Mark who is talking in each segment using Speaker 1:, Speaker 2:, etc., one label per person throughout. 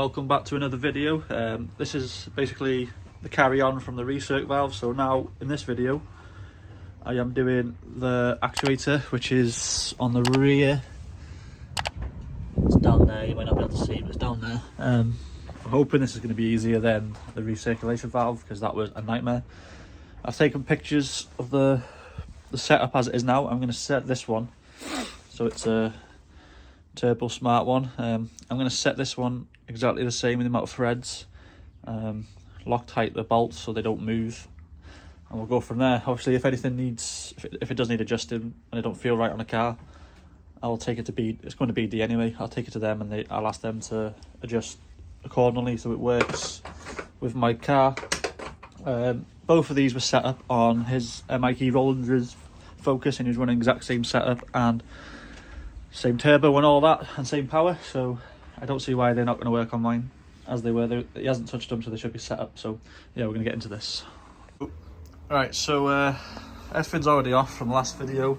Speaker 1: welcome back to another video. This is basically the carry on from the recirc valve. So now in this video I am doing the actuator, which is on the rear. It's down there, you might not be able to see it, but it's down there. I'm hoping this is going to be easier than the recirculation valve, because that was a nightmare. I've taken pictures of the setup as it is now. I'm going to set this one, so it's a Turbo Smart one. I'm going to set this one exactly the same in the amount of threads, lock tight the bolts so they don't move, and we'll go from there. Obviously, if anything needs, if it does need adjusting and it don't feel right on a car, I'll take it to BD. It's going to BD anyway. I'll take it to them and I'll ask them to adjust accordingly so it works with my car. Both of these were set up on his Mk2 Ford Focus, and he was running exact same setup and same turbo and all that, and same power, so I don't see why they're not going to work on mine as they were. He hasn't touched them, so they should be set up. So yeah, we're going to get into this. Right, so everything's already off from the last video,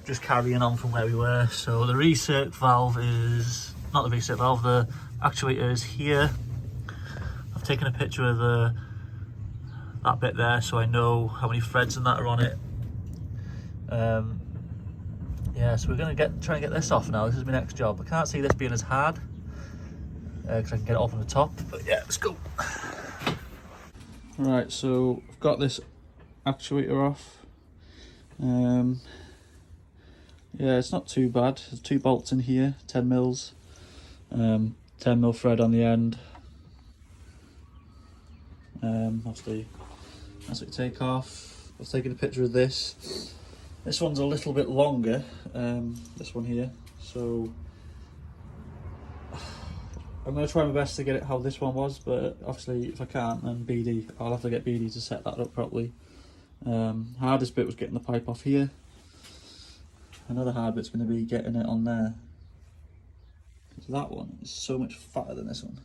Speaker 1: just carrying on from where we were. So the recirc valve is, not the recirc valve, the actuator is here. I've taken a picture of that bit there so I know how many threads and that are on it. Yeah, so we're going to try and get this off now. This is my next job. I can't see this being as hard because I can get it off on the top, but yeah, let's go. Right, so I've got this actuator off. Yeah, it's not too bad. There's 2 bolts in here, 10 mils, 10 mil thread on the end. Obviously, that's what you take off. I was taking a picture of this. This one's a little bit longer, this one here, so I'm going to try my best to get it how this one was, but obviously if I can't, then BD, I'll have to get BD to set that up properly. Hardest bit was getting the pipe off here. Another hard bit's going to be getting it on there, because that one is so much fatter than this one.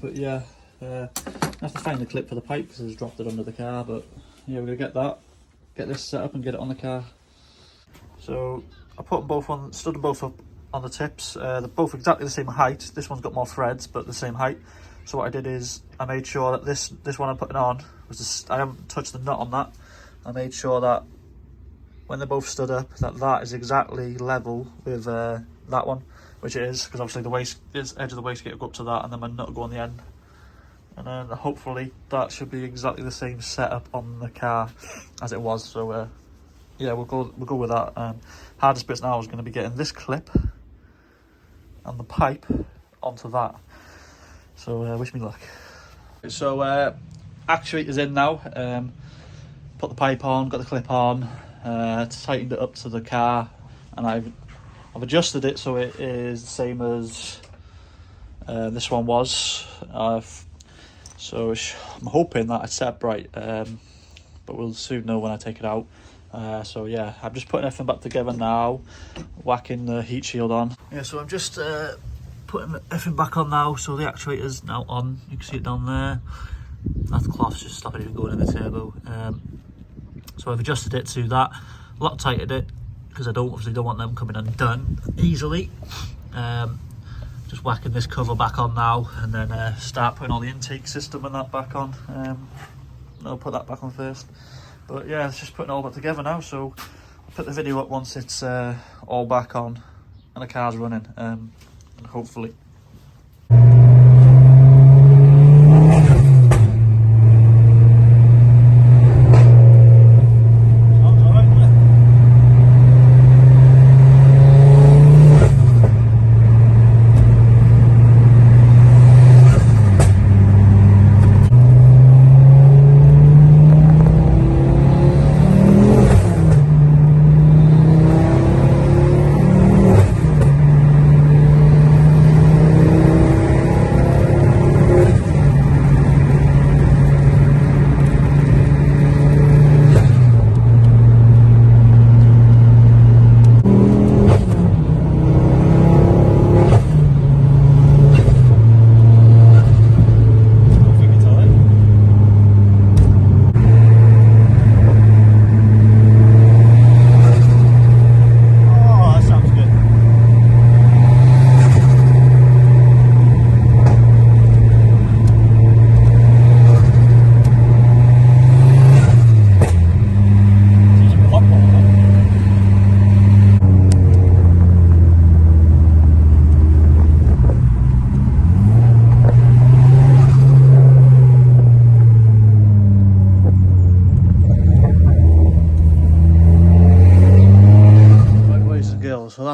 Speaker 1: But yeah, I have to find the clip for the pipe because I just dropped it under the car, but yeah, we're going to get this set up and get it on the car. So I put them both on, stood them both up on the tips. They're both exactly the same height. This one's got more threads, but the same height. So what I did is I made sure that this one I'm putting on was just, I haven't touched the nut on that. I made sure that when they're both stood up, that is exactly level with that one, which it is, because obviously the edge of the wastegate will go up to that, and then my nut will go on the end. And then hopefully that should be exactly the same setup on the car as it was. So yeah, we'll go with that. Hardest bits now is going to be getting this clip and the pipe onto that. So wish me luck. So actuator's in now. Put the pipe on, got the clip on, tightened it up to the car, and I've adjusted it so it is the same as this one was. So I'm hoping that it's set up right, but we'll soon know when I take it out. So yeah, I'm just putting everything back together now, whacking the heat shield on. Yeah, so I'm just putting everything back on now. So the actuator's now on, you can see it down there. That cloth's just stopping it going in the turbo. So I've adjusted it to that, Loctited it, because I obviously don't want them coming undone easily. Just whacking this cover back on now, and then start putting all the intake system and that back on. I'll put that back on first, but yeah, it's just putting it all back together now. So I'll put the video up once it's all back on and the car's running, and hopefully.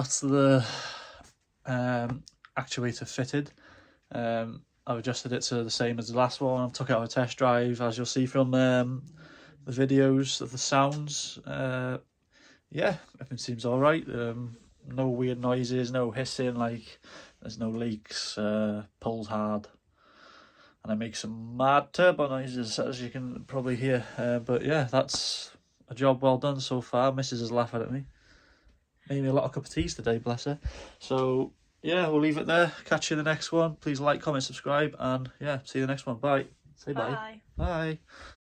Speaker 1: that's the actuator fitted. I've adjusted it to the same as the last one. I've took it on a test drive, as you'll see from the videos of the sounds. Yeah, everything seems all right. No weird noises, no hissing, like there's no leaks. Pulls hard, and I make some mad turbo noises, as you can probably hear. But yeah, that's a job well done so far. Mrs. is laughing at me. Made me a lot of cup of teas today, bless her. So yeah, we'll leave it there. Catch you in the next one. Please like, comment, subscribe, and yeah, see you in the next one. Bye. Say bye.
Speaker 2: Bye.
Speaker 1: Bye.